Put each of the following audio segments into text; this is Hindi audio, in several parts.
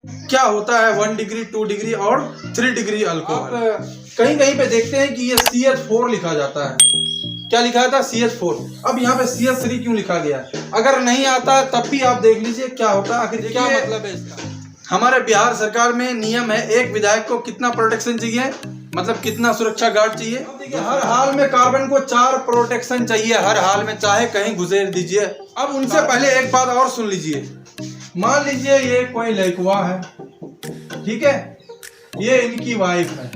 क्या होता है 1 डिग्री 2 डिग्री और 3 डिग्री अल्कोहल। कहीं कहीं पे देखते हैं कि ये CH4 लिखा जाता है। क्या लिखा था? CH4। अब यहाँ पे CH3 क्यों लिखा गया है? अगर नहीं आता है तब भी आप देख लीजिए क्या होता है, आखिर क्या मतलब है इसका। हमारे बिहार सरकार में नियम है, एक विधायक को कितना प्रोटेक्शन चाहिए, मतलब कितना सुरक्षा गार्ड चाहिए। हर हाल में कार्बन को 4 प्रोटेक्शन चाहिए, हर हाल में, चाहे कहीं घुसेड़ दीजिए। अब उनसे पहले एक बात और सुन लीजिए। मान लीजिए ये कोई लड़कवा है, ठीक है, ये इनकी वाइफ है,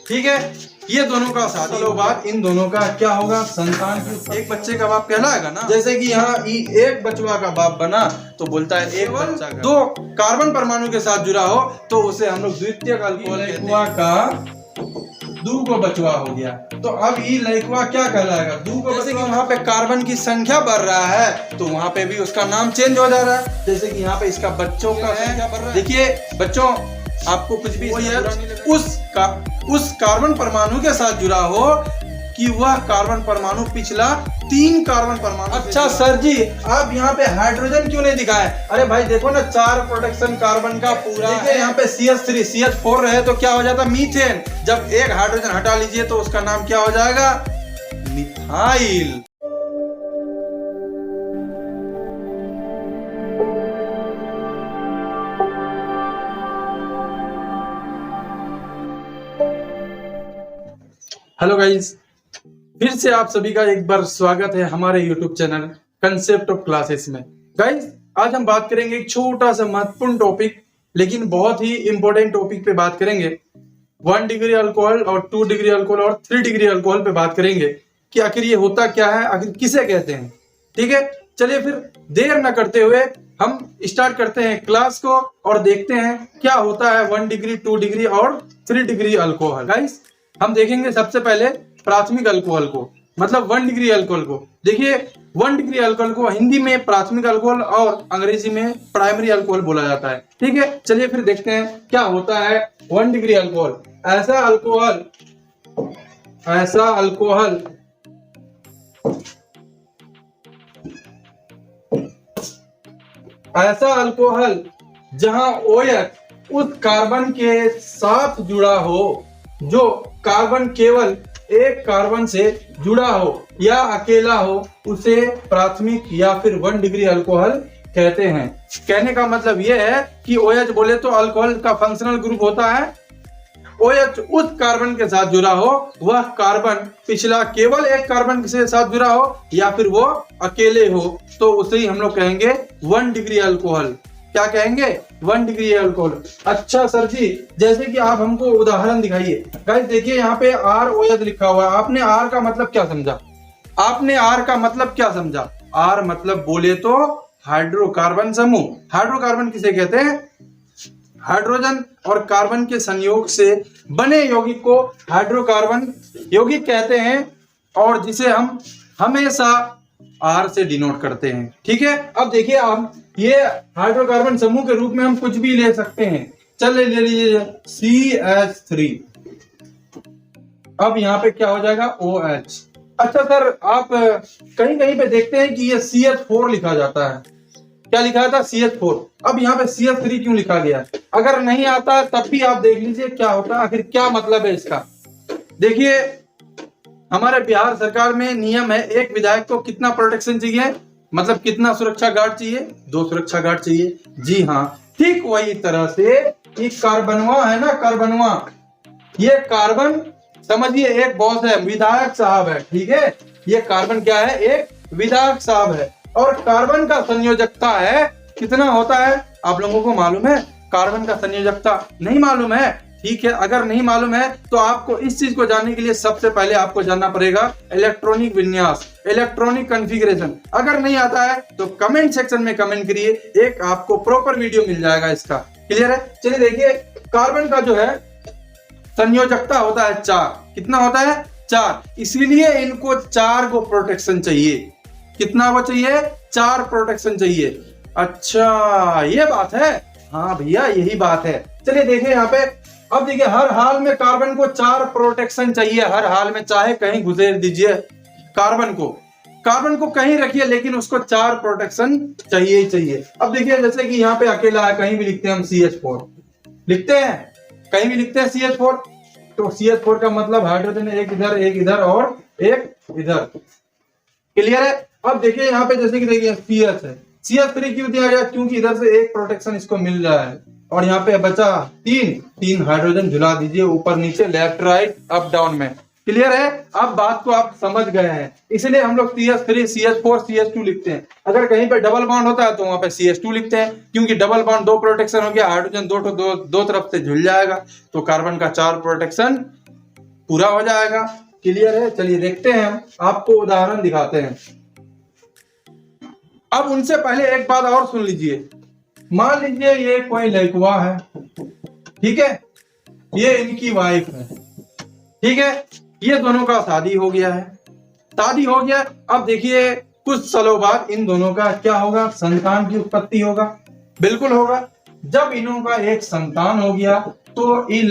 ठीक है, ये दोनों का शादी के बाद इन दोनों का क्या होगा? संतान की। एक बच्चे का बाप कहलाएगा ना। जैसे कि यहाँ एक बचवा का बाप बना तो बोलता है एक बच्चा का। 2 कार्बन परमाणु के साथ जुड़ा हो तो उसे हम लोग द्वितीयक अल्कोहल का 2 को बचवा हो गया। तो अब ये लड़कवा क्या कहलाएगा? 2 को। जैसे कि वहाँ पे कार्बन की संख्या बढ़ रहा है तो वहाँ पे भी उसका नाम चेंज हो जा रहा है। जैसे कि यहाँ पे इसका बच्चों का संख्या बढ़ रहा है। देखिए बच्चों, आपको कुछ भी उस कार्बन परमाणु के साथ जुड़ा हो कि वह कार्बन परमाणु पिछला 3 कार्बन परमाणु। अच्छा सर जी, आप यहाँ पे हाइड्रोजन क्यों नहीं दिखाए? अरे भाई देखो ना, 4 प्रोटेक्शन कार्बन का पूरा है। यहाँ पे CH3 CH4 रहे तो क्या हो जाता? मीथेन। जब एक हाइड्रोजन हटा लीजिए तो उसका नाम क्या हो जाएगा? मिथाइल। हेलो गाइस, फिर से आप सभी का एक बार स्वागत है हमारे YouTube channel concept of classes में। गाइस, आज हम बात करेंगे एक छोटा सा महत्वपूर्ण टॉपिक, लेकिन बहुत ही इंपॉर्टेंट टॉपिक पे बात करेंगे। 1 डिग्री अल्कोहल और 2 डिग्री अल्कोहल और 3 डिग्री अल्कोहल पे बात करेंगे कि आखिर ये होता क्या है, आखिर किसे कहते हैं। ठीक है, चलिए फिर देर न करते हुए हम स्टार्ट करते हैं क्लास को और देखते हैं क्या होता है 1 डिग्री 2 डिग्री और 3 डिग्री अल्कोहल। गाइस, हम देखेंगे सबसे पहले प्राथमिक अल्कोहल को, मतलब 1 डिग्री अल्कोहल को। देखिए 1 डिग्री अल्कोहल को हिंदी में प्राथमिक अल्कोहल और अंग्रेजी में प्राइमरी अल्कोहल बोला जाता है। ठीक है, चलिए फिर देखते हैं क्या होता है 1 डिग्री अल्कोहल। ऐसा अल्कोहल जहां OH उस कार्बन के साथ जुड़ा हो जो कार्बन केवल एक कार्बन से जुड़ा हो या अकेला हो, उसे प्राथमिक या फिर 1 डिग्री अल्कोहल कहते हैं। कहने का मतलब यह है कि OH बोले तो अल्कोहल का फंक्शनल ग्रुप होता है। OH उस कार्बन के साथ जुड़ा हो, वह कार्बन पिछला केवल एक कार्बन के साथ जुड़ा हो या फिर वो अकेले हो, तो उसे ही हम लोग कहेंगे 1 डिग्री अल्कोहल। क्या कहेंगे? 1 डिग्री अल्कोहल। अच्छा सर जी, जैसे कि आप हमको उदाहरण दिखाइए। गाइस देखिए यहाँ पे ROH लिखा हुआ है, आपने R का मतलब क्या समझा? R मतलब बोले तो हाइड्रोकार्बन समूह। हाइड्रोकार्बन किसे कहते हैं? हाइड्रोजन और कार्बन के संयोग से बने यौगिक को हाइड्रोकार्बन यौगिक कहते हैं और जिसे हम हमेशा R से डिनोट करते हैं। ठीक है, अब देखिए आप ये हाइड्रोकार्बन समूह के रूप में हम कुछ भी ले सकते हैं। चलिए ले लीजिए CH3। अब यहाँ पे क्या हो जाएगा? OH। अच्छा सर, आप कहीं कहीं पे देखते हैं कि ये CH4 लिखा जाता है। क्या लिखा था? CH4। अब यहाँ पे CH3 क्यों लिखा गया है? अगर नहीं आता तब भी आप देख लीजिए क्या होता है, आखिर क्या मतलब है इसका। देखिए हमारे बिहार सरकार में नियम है, एक विधायक को कितना प्रोटेक्शन चाहिए, मतलब कितना सुरक्षा गार्ड चाहिए? 2 सुरक्षा गार्ड चाहिए। जी हाँ, ठीक वही तरह से ये कार्बनवा है ना, कार्बनवा, ये कार्बन समझिए एक बॉस है, विधायक साहब है। ठीक है, ये कार्बन क्या है? एक विधायक साहब है। और कार्बन का संयोजकता है कितना होता है? आप लोगों को मालूम है कार्बन का संयोजकता? नहीं मालूम है? ठीक है, अगर नहीं मालूम है तो आपको इस चीज को जानने के लिए सबसे पहले आपको जानना पड़ेगा इलेक्ट्रॉनिक विन्यास, इलेक्ट्रॉनिक कॉन्फ़िगरेशन। अगर नहीं आता है तो कमेंट सेक्शन में कमेंट करिए, एक आपको प्रॉपर वीडियो मिल जाएगा इसका। क्लियर है? चलिए देखिए, कार्बन का जो है संयोजकता होता है 4। कितना होता है? 4। इसीलिए इनको 4 को प्रोटेक्शन चाहिए। कितना को चाहिए? 4 प्रोटेक्शन चाहिए। अच्छा ये बात है? हाँ भैया यही बात है। चलिए देखिए यहाँ पे, अब देखिए हर हाल में कार्बन को 4 प्रोटेक्शन चाहिए, हर हाल में, चाहे कहीं घुसेड़ दीजिए कार्बन को। कार्बन को कहीं रखिए लेकिन उसको 4 प्रोटेक्शन चाहिए ही चाहिए। अब देखिए जैसे कि यहाँ पे अकेला है, कहीं भी लिखते हैं हम CH4 लिखते हैं, कहीं भी लिखते हैं CH4, तो CH4 का मतलब हाइड्रोजन एक इधर और एक इधर। क्लियर है। अब देखिए यहाँ पे जैसे कि देखिए CH है, CH3 क्यों दिया गया? क्योंकि इधर से एक प्रोटेक्शन इसको मिल रहा है और यहाँ पे बचा 3 हाइड्रोजन झुला दीजिए ऊपर नीचे, लेफ्ट राइट अप डाउन में। क्लियर है। अब बात को आप समझ गए हैं, इसलिए हम लोग CH3 CH4 CH2 लिखते हैं। अगर कहीं पे डबल बॉन्ड होता है तो वहां पे CH2 लिखते हैं, क्योंकि डबल बॉन्ड 2 प्रोटेक्शन हो गया, हाइड्रोजन दो तरफ से झुल जाएगा तो कार्बन का 4 प्रोटेक्शन पूरा हो जाएगा। क्लियर है। चलिए देखते हैं, हम आपको उदाहरण दिखाते हैं। अब उनसे पहले एक बात और सुन लीजिए। मान लीजिए ये कोई लड़का है, ठीक है, ये इनकी वाइफ है, ठीक है, ये दोनों का शादी हो गया है, शादी हो गया। अब देखिए कुछ सालों बाद इन दोनों का क्या होगा? संतान की उत्पत्ति होगा। बिल्कुल होगा। जब इनों का एक संतान हो गया तो ये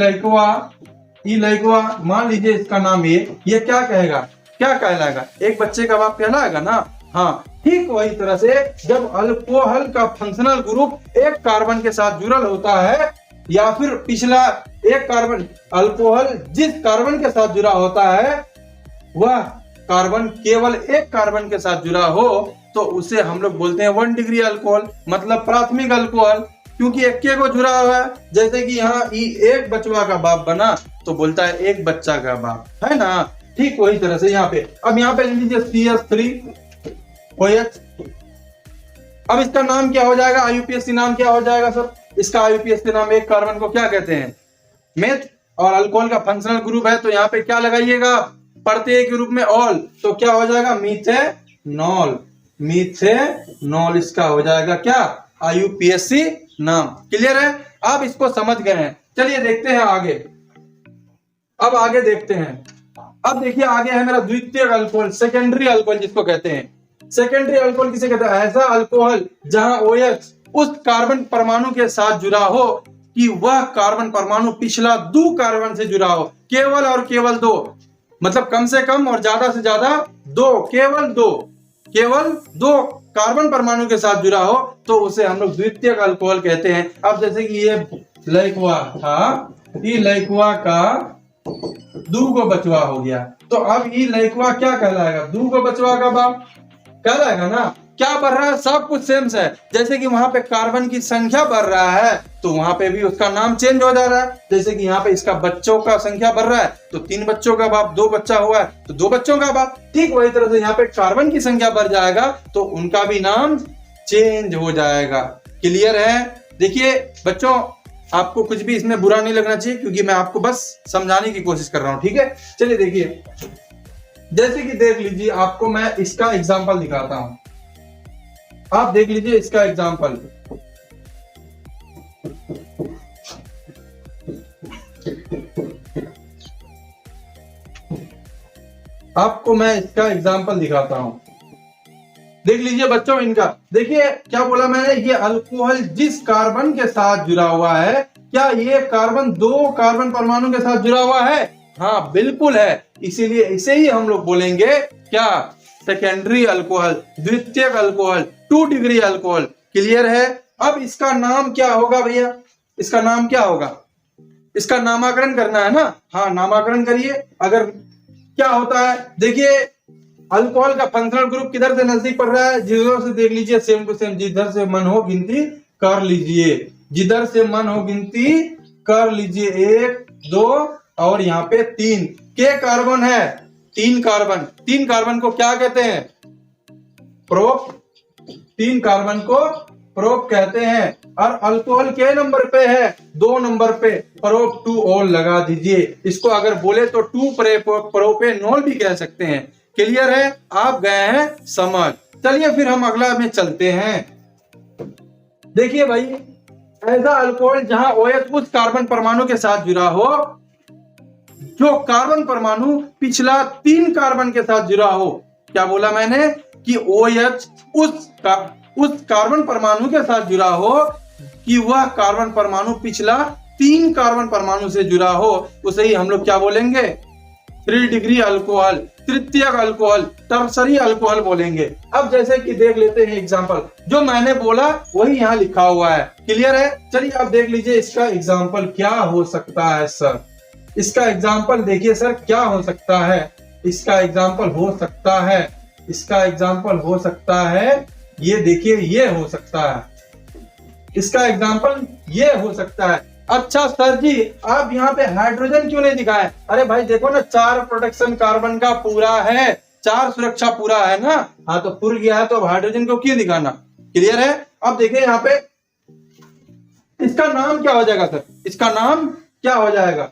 लड़का मान लीजिए इसका नाम ये क्या कहेगा? क्या कहलाएगा? एक बच्चे का बाप कहलाएगा ना। हाँ, ठीक वही तरह से जब अल्कोहल का फंक्शनल ग्रुप एक कार्बन के साथ जुड़ल होता है या फिर पिछला एक कार्बन, अल्कोहल जिस कार्बन के साथ जुड़ा होता है वह कार्बन केवल एक कार्बन के साथ जुड़ा हो तो उसे हम लोग बोलते हैं 1 डिग्री अल्कोहल, मतलब प्राथमिक अल्कोहल, क्योंकि एक को जुड़ा हुआ है। जैसे कि यहाँ एक बचवा का बाप बना तो बोलता है एक बच्चा का बाप, है ना। ठीक वही तरह से यहाँ पे, अब यहाँ पे लीजिए CH3OH। अब इसका नाम क्या हो जाएगा? IUPAC नाम क्या हो जाएगा सर? इसका IUPAC नाम एक कार्बन को क्या कहते हैं? मेथ। और अल्कोहल का फंक्शनल ग्रुप है तो यहाँ पे क्या लगाइएगा? प्रत्यय के रूप में ऑल, तो क्या हो जाएगा? मीथेनॉल। मीथेनॉल इसका हो जाएगा क्या? IUPAC नाम। क्लियर है। आप इसको समझ गए हैं। चलिए देखते हैं आगे। अब आगे देखते हैं। अब देखिए आगे है मेरा द्वितीयक अल्कोहल, सेकेंडरी अल्कोहल जिसको कहते हैं। सेकेंडरी अल्कोहल किसे कहते हैं? ऐसा अल्कोहल जहां OH उस कार्बन परमाणु के साथ जुड़ा हो कि वह कार्बन परमाणु पिछला 2 कार्बन से जुड़ा हो, केवल और केवल 2, मतलब कम से कम और ज्यादा से ज्यादा 2, केवल 2 कार्बन परमाणु के साथ जुड़ा हो तो उसे हम लोग द्वितीयक अल्कोहल कहते हैं। अब जैसे कि ये लड़का था, ये लड़का का 2 बचवा हो गया तो अब ये लड़का क्या कहलाएगा? 2 बचवा का बाप कहलाएगा ना। क्या बढ़ रहा है? सब कुछ सेम है। जैसे कि वहां पे कार्बन की संख्या बढ़ रहा है तो वहां पे भी उसका नाम चेंज हो जा रहा है। जैसे कि यहाँ पे इसका बच्चों का संख्या बढ़ रहा है तो 3 बच्चों का बाप, 2 बच्चा हुआ है तो 2 बच्चों का बाप। ठीक वही तरह से यहाँ पे कार्बन की संख्या बढ़ जाएगा तो उनका भी नाम चेंज हो जाएगा। क्लियर है। देखिए बच्चों, आपको कुछ भी इसमें बुरा नहीं लगना चाहिए क्योंकि मैं आपको बस समझाने की कोशिश कर रहा हूँ। ठीक है। चलिए देखिए, जैसे कि देख लीजिए, आपको मैं इसका एग्जाम्पल दिखाता हूं। आप देख लीजिए इसका एग्जाम्पल। आपको मैं इसका एग्जाम्पल दिखाता हूं। देख लीजिए बच्चों इनका। देखिए क्या बोला मैंने? ये अल्कोहल जिस कार्बन के साथ जुड़ा हुआ है, क्या ये कार्बन 2 कार्बन परमाणु के साथ जुड़ा हुआ है? हाँ बिल्कुल है। इसीलिए इसे ही हम लोग बोलेंगे क्या? सेकेंडरी अल्कोहल, द्वितीयक अल्कोहल, 2 डिग्री अल्कोहल। क्लियर है। अब इसका नाम क्या होगा भैया? इसका नाम क्या होगा? इसका नामकरण करना है ना। हाँ नामकरण करिए। अगर क्या होता है, देखिए अल्कोहल का फंक्शनल ग्रुप किधर से नजदीक पड़ रहा है? जिधर से देख लीजिए सेम टू सेम, जिधर से मन हो गिनती कर लीजिए, जिधर से मन हो गिनती कर लीजिए। 1 2 और यहाँ पे 3 के कार्बन है। 3 कार्बन को क्या कहते हैं? प्रोप। 3 कार्बन को प्रोप कहते हैं। और अल्कोहल के नंबर पे है? 2 नंबर पे। प्रोप 2 ऑल लगा दीजिए। इसको अगर बोले तो 2 प्रोपेनॉल भी कह सकते हैं। क्लियर है। आप गए हैं समझ। चलिए फिर हम अगला में चलते हैं। देखिए भाई, ऐसा अल्कोहल जहां OH उस कार्बन परमाणु के साथ जुड़ा हो जो कार्बन परमाणु पिछला 3 कार्बन के साथ जुड़ा हो। क्या बोला मैंने? कि OH उस कार्बन परमाणु के साथ जुड़ा हो कि वह कार्बन परमाणु पिछला 3 कार्बन परमाणु से जुड़ा हो, उसे ही हम लोग क्या बोलेंगे? 3 डिग्री अल्कोहल, तृतीयक अल्कोहल, टर्सरी अल्कोहल बोलेंगे। अब जैसे कि देख लेते हैं एग्जांपल, जो मैंने बोला वही यहाँ लिखा हुआ है। क्लियर है? चलिए अब देख लीजिए इसका एग्जांपल क्या हो सकता है सर। इसका एग्जांपल देखिए सर क्या हो सकता है। इसका एग्जांपल हो सकता है, इसका एग्जांपल हो सकता है, ये देखिए ये हो सकता है, इसका एग्जांपल ये हो सकता है। अच्छा सर जी आप यहाँ पे हाइड्रोजन क्यों नहीं दिखाए? अरे भाई देखो ना 4 प्रोटेक्शन कार्बन का पूरा है, 4 सुरक्षा पूरा है ना। हाँ तो पूरा गया है तो अब हाइड्रोजन को क्यों दिखाना? क्लियर है? अब देखिए यहाँ पे इसका नाम क्या हो जाएगा सर? इसका नाम क्या हो जाएगा?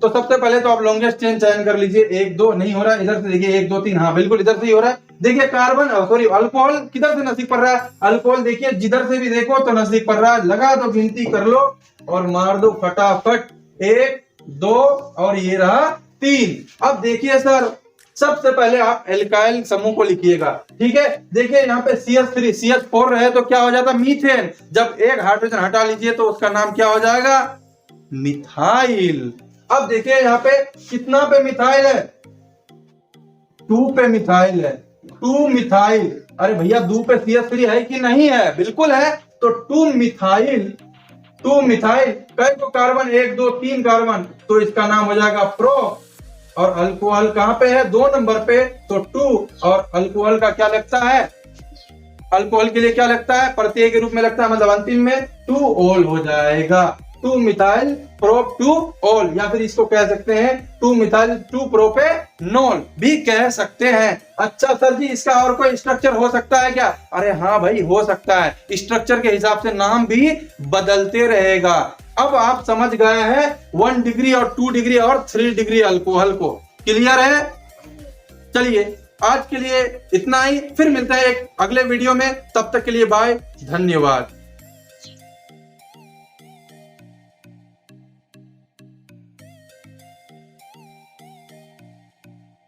तो सबसे पहले तो आप लॉन्गेस्ट चेन चयन कर लीजिए। 1 2 नहीं हो रहा, इधर से देखिए 1 2 3, हाँ बिल्कुल इधर से ही हो रहा है। देखिए कार्बन सॉरी अल्कोहल किधर से नजदीक पड़ रहा है? अल्कोहल देखिए जिधर से भी देखो तो नजदीक पड़ रहा है। लगा तो गिनती कर लो और मार दो फटाफट। 1 2 और ये रहा 3। अब देखिए सर सबसे पहले आप एल्काइल समूह को लिखिएगा, ठीक है। देखिए यहाँ पे CH3 CH4 रहे तो क्या हो जाता? मीथेन। जब एक हाइड्रोजन हटा लीजिए तो उसका नाम क्या हो जाएगा? मिथाइल। अब देखिए यहाँ पे कितना पे मिथाइल है? 2 पे मिथाइल है, 2 मिथाइल। अरे भैया 2 पे CH3 है कि नहीं है? बिल्कुल है। तो 2 मिथाइल, 2 मिथाइल। कई तो कार्बन 1 2 3 कार्बन, तो इसका नाम हो जाएगा प्रो। और अल्कोहल कहाँ पे है? 2 नंबर पे, तो 2। और अल्कोहल का क्या लगता है? अल्कोहल के लिए क्या लगता है? प्रत्यय के रूप में लगता है, मतलब अंतिम में 2 ओल हो जाएगा। 2 मिथाइल प्रोप 2 ओल, या फिर इसको कह सकते हैं 2 मिथाइल 2 प्रोपेनॉल भी कह सकते हैं। अच्छा सर जी इसका और कोई स्ट्रक्चर हो सकता है क्या? अरे हाँ भाई हो सकता है। स्ट्रक्चर के हिसाब से नाम भी बदलते रहेगा। अब आप समझ गए हैं 1 डिग्री और 2 डिग्री और 3 डिग्री अल्कोहल को। क्लियर है? चलिए आज के लिए इतना ही, फिर मिलते हैं एक अगले वीडियो में। तब तक के लिए बाय, धन्यवाद।